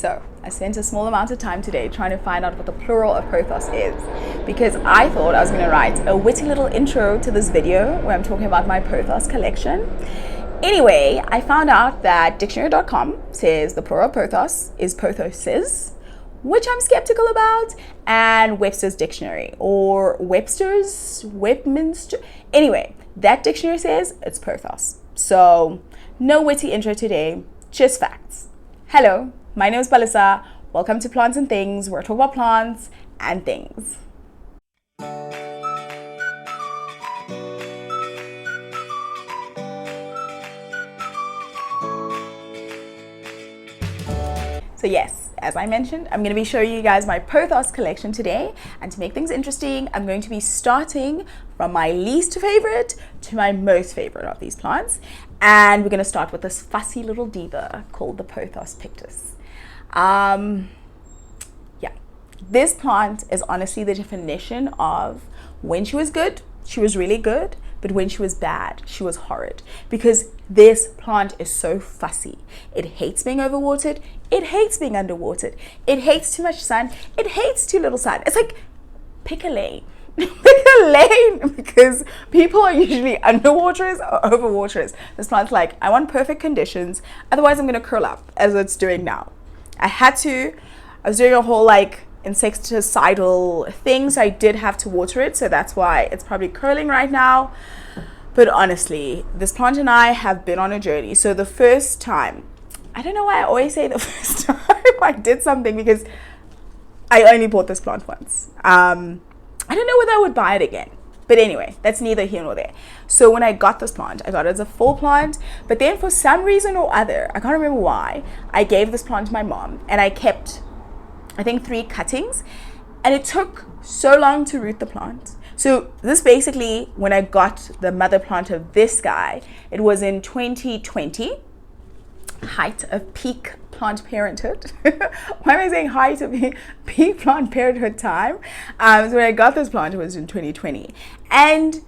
So I spent a small amount of time today trying to find out what the plural of pothos is, because I thought I was going to write a witty little intro to this video where I'm talking about my pothos collection. Anyway, I found out that dictionary.com says the plural of pothos is pothoses, which I'm skeptical about, and Webster's dictionary, or Westminster. Anyway, that dictionary says it's pothos. So no witty intro today, just facts. Hello, my name is Balisa. Welcome to Plants and Things, where I talk about plants and things. So yes, as I mentioned, I'm going to be showing you guys my pothos collection today, and to make things interesting, I'm going to be starting from my least favorite to my most favorite of these plants, and we're going to start with this fussy little diva called the pothos pictus. This plant is honestly the definition of when she was good, she was really good, but when she was bad, she was horrid, because this plant is so fussy. It hates being overwatered, it hates being underwatered, it hates too much sun, it hates too little sun. It's like, pick a lane. Pick a lane, because people are usually underwaterers or overwaterers. This plant's like, I want perfect conditions, otherwise I'm going to curl up, as it's doing now. I was doing a whole insecticidal thing, so I did have to water it, so that's why it's probably curling right now. But honestly, this plant and I have been on a journey. So the first time, I don't know why I always say the first time I did something, because I only bought this plant once. I don't know whether I would buy it again, but anyway, that's neither here nor there. So when I got this plant, I got it as a full plant, but then for some reason or other, I can't remember why, I gave this plant to my mom, and I kept, I think, 3 cuttings, and it took so long to root the plant. So this basically, when I got the mother plant of this guy, it was in 2020, height of peak plant parenthood. Why am I saying height of peak plant parenthood time? So when I got this plant, it was in 2020. And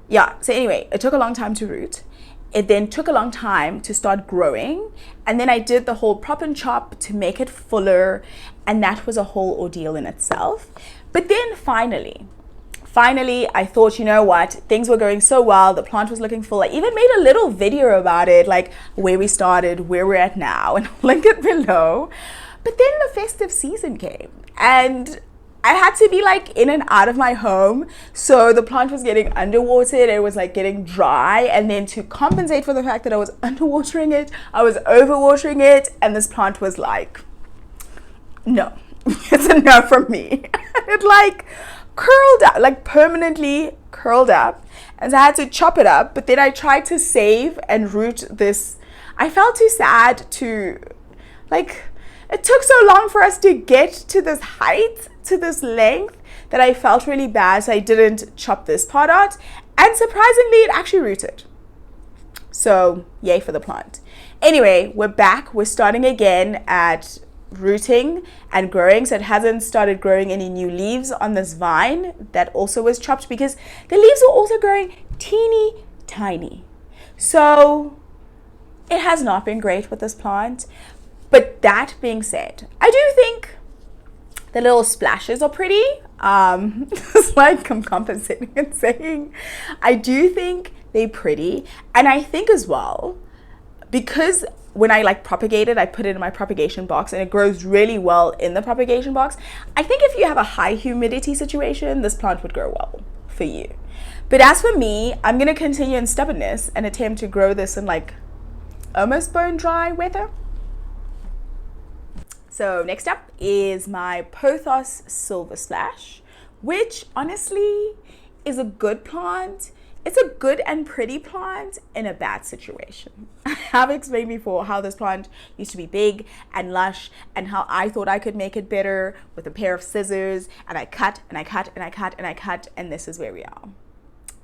yeah, so anyway, it took a long time to root. It then took a long time to start growing, and then I did the whole prop and chop to make it fuller, and that was a whole ordeal in itself. But then finally, I thought, you know what, things were going so well, the plant was looking full. I even made a little video about it, like where we started, where we're at now, and I'll link it below. But then the festive season came, and I had to be in and out of my home, so the plant was getting underwatered, it was getting dry, and then to compensate for the fact that I was underwatering it, I was overwatering it, and this plant was no, it's a no from me. It curled up, permanently curled up, and so I had to chop it up. But then I tried to save and root this. I felt too sad to, it took so long for us to get to this height, to this length, that I felt really bad, so I didn't chop this part out, and surprisingly it actually rooted. So yay for the plant. Anyway, we're back, we're starting again at rooting and growing. So it hasn't started growing any new leaves on this vine that also was chopped, because the leaves were also growing teeny tiny. So it has not been great with this plant. But that being said, I do think the little splashes are pretty. It's like I'm compensating and saying, I do think they're pretty. And I think as well, because when I propagate it, I put it in my propagation box, and it grows really well in the propagation box. I think if you have a high humidity situation, this plant would grow well for you. But as for me, I'm going to continue in stubbornness and attempt to grow this in almost bone dry weather. So next up is my pothos silver splash, which honestly is a good plant. It's a good and pretty plant in a bad situation. I have explained before how this plant used to be big and lush, and how I thought I could make it better with a pair of scissors, and I cut and I cut and I cut and I cut, and this is where we are.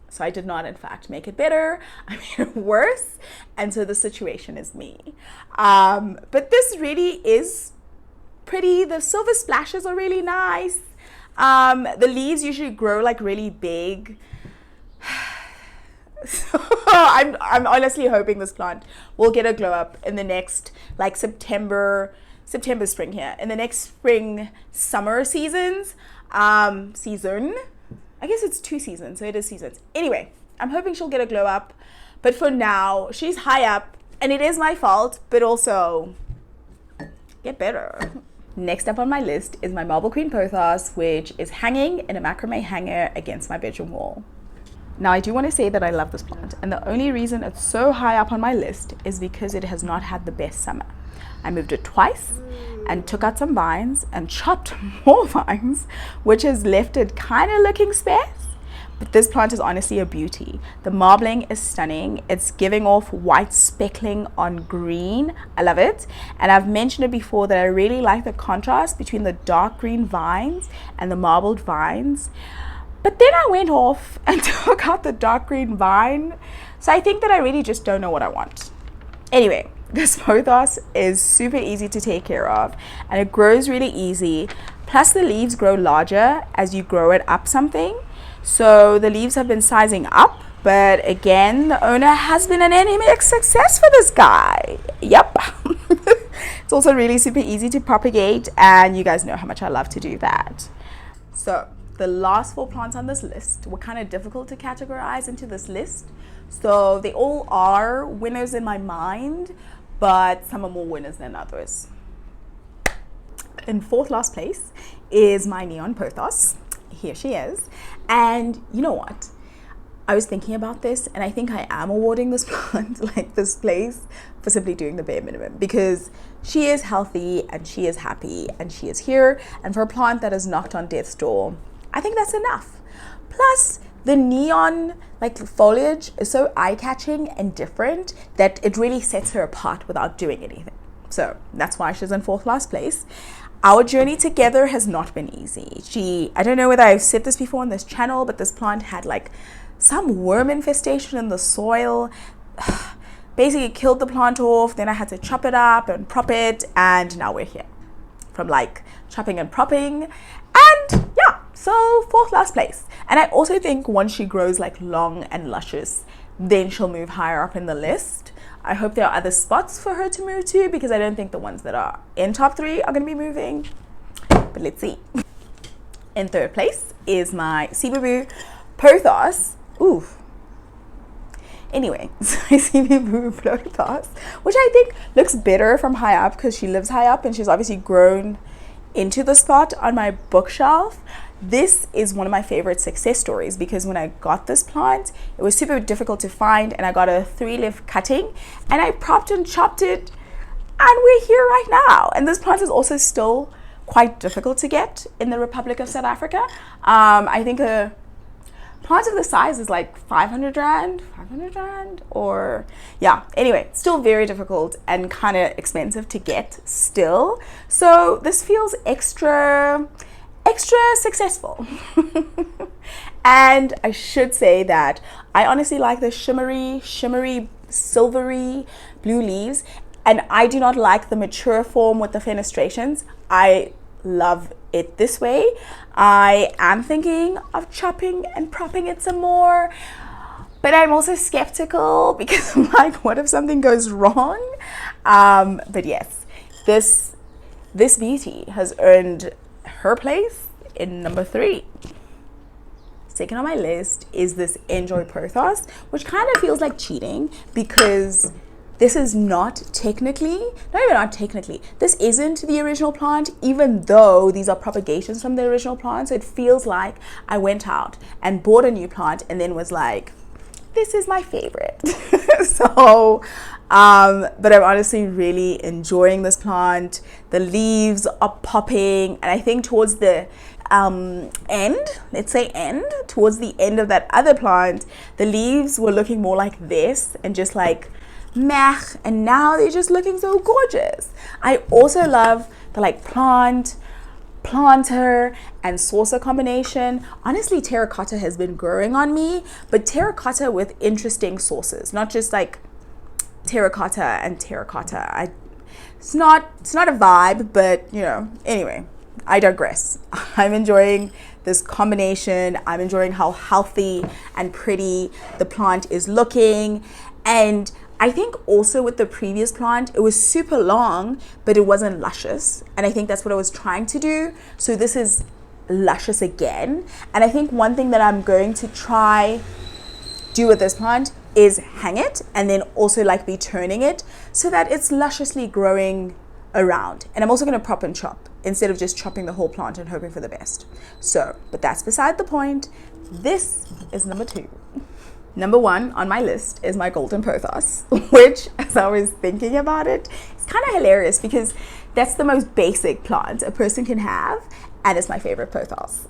So I did not, in fact, make it better. I made it worse, and so the situation is me. But this really is pretty. The silver splashes are really nice. The leaves usually grow really big. So I'm honestly hoping this plant will get a glow up in the next September, September, spring here. In the next spring, summer seasons, season, I guess it's 2 seasons, so it is seasons. Anyway, I'm hoping she'll get a glow up. But for now, she's high up, and it is my fault, but also get better. Next up on my list is my Marble Queen pothos, which is hanging in a macrame hanger against my bedroom wall. Now, I do want to say that I love this plant, and the only reason it's so high up on my list is because it has not had the best summer. I moved it twice and took out some vines and chopped more vines, which has left it kind of looking sparse. But this plant is honestly a beauty. The marbling is stunning. It's giving off white speckling on green. I love it. And I've mentioned it before that I really like the contrast between the dark green vines and the marbled vines. But then I went off and took out the dark green vine. So I think that I really just don't know what I want. Anyway, this pothos is super easy to take care of, and it grows really easy. Plus the leaves grow larger as you grow it up something. So the leaves have been sizing up, but again, the owner has been an anemic success for this guy. Yep. It's also really super easy to propagate, and you guys know how much I love to do that. So the last 4 plants on this list were kind of difficult to categorize into this list. So they all are winners in my mind, but some are more winners than others. In 4th last place is my neon pothos. Here she is. And you know what? I was thinking about this, and I think I am awarding this plant like this place for simply doing the bare minimum, because she is healthy and she is happy and she is here. And for a plant that has knocked on death's door, I think that's enough. Plus, the neon like foliage is so eye-catching and different that it really sets her apart without doing anything. So that's why she's in 4th last place. Our journey together has not been easy. I don't know whether I've said this before on this channel, but this plant had like some worm infestation in the soil. Basically killed the plant off. Then I had to chop it up and prop it, and now we're here. From like chopping and propping, and yeah, so 4th last place. And I also think once she grows like long and luscious, then she'll move higher up in the list. I hope there are other spots for her to move to, because I don't think the ones that are in top 3 are going to be moving. But let's see. In 3rd place is my Ceebaboo pothos. Ooh. Anyway, so my Ceebaboo pothos, which I think looks better from high up because she lives high up and she's obviously grown into the spot on my bookshelf. This is one of my favorite success stories, because when I got this plant, it was super difficult to find, and I got a 3-leaf cutting and I propped and chopped it, and we're here right now. And this plant is also still quite difficult to get in the Republic of South Africa. I think a plant of the size is like 500 rand, or yeah, anyway, still very difficult and kind of expensive to get still. So this feels extra successful. And I should say that I honestly like the shimmery, silvery blue leaves, and I do not like the mature form with the fenestrations. I love it this way. I am thinking of chopping and propping it some more, but I'm also skeptical because I'm like, what if something goes wrong? But yes, this beauty has earned her place in number 3. Second on my list is this Enjoy pothos, which kind of feels like cheating, because this is not technically, this isn't the original plant, even though these are propagations from the original plant. So it feels like I went out and bought a new plant and then was like, this is my favorite. So but I'm honestly really enjoying this plant. The leaves are popping, and I think towards the towards the end of that other plant, the leaves were looking more like this and just like meh, and now they're just looking so gorgeous. I also love the like planter and saucer combination. Honestly, terracotta has been growing on me, but terracotta with interesting sauces, not just like terracotta and terracotta. It's not a vibe, but you know, anyway, I digress. I'm enjoying this combination. I'm enjoying how healthy and pretty the plant is looking, and I think also with the previous plant, it was super long, but it wasn't luscious. And I think that's what I was trying to do. So this is luscious again. And I think one thing that I'm going to try do with this plant is hang it and then also like be turning it so that it's lusciously growing around. And I'm also going to prop and chop instead of just chopping the whole plant and hoping for the best. So, but that's beside the point. This is number 2. Number 1 on my list is my golden pothos, which, as I was thinking about it, it's kind of hilarious because that's the most basic plant a person can have, and it's my favorite pothos.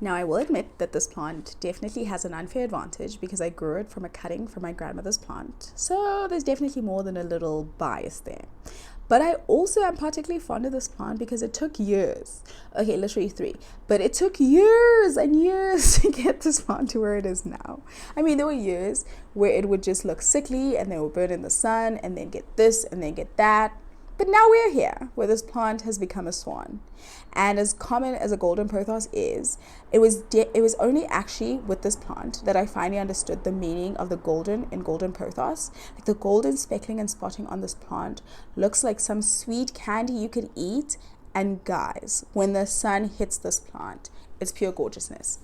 Now, I will admit that this plant definitely has an unfair advantage because I grew it from a cutting from my grandmother's plant. So there's definitely more than a little bias there. But I also am particularly fond of this plant because it took years. Okay, literally 3. But it took years and years to get this plant to where it is now. I mean, there were years where it would just look sickly and then would burn in the sun and then get this and then get that. But now we're here where this plant has become a swan. And as common as a golden pothos is, it was only actually with this plant that I finally understood the meaning of the golden in golden pothos. Like the golden speckling and spotting on this plant looks like some sweet candy you could eat. And guys, when the sun hits this plant, it's pure gorgeousness.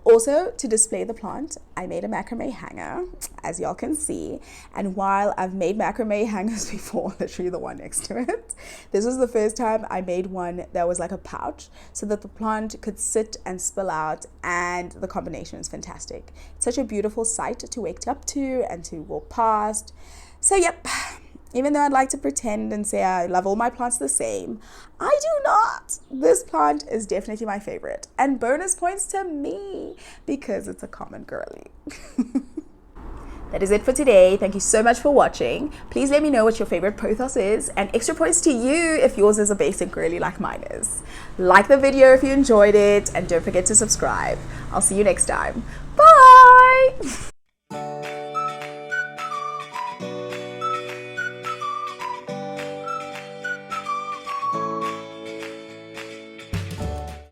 Also, to display the plant, I made a macrame hanger, as y'all can see. And while I've made macrame hangers before, literally the one next to it, this was the first time I made one that was like a pouch so that the plant could sit and spill out, and the combination is fantastic. It's such a beautiful sight to wake up to and to walk past. So yep, even though I'd like to pretend and say I love all my plants the same, I do not. This plant is definitely my favorite. And bonus points to me because it's a common girly. That is it for today. Thank you so much for watching. Please let me know what your favorite pothos is, and extra points to you if yours is a basic girly like mine is. Like the video if you enjoyed it, and don't forget to subscribe. I'll see you next time. Bye!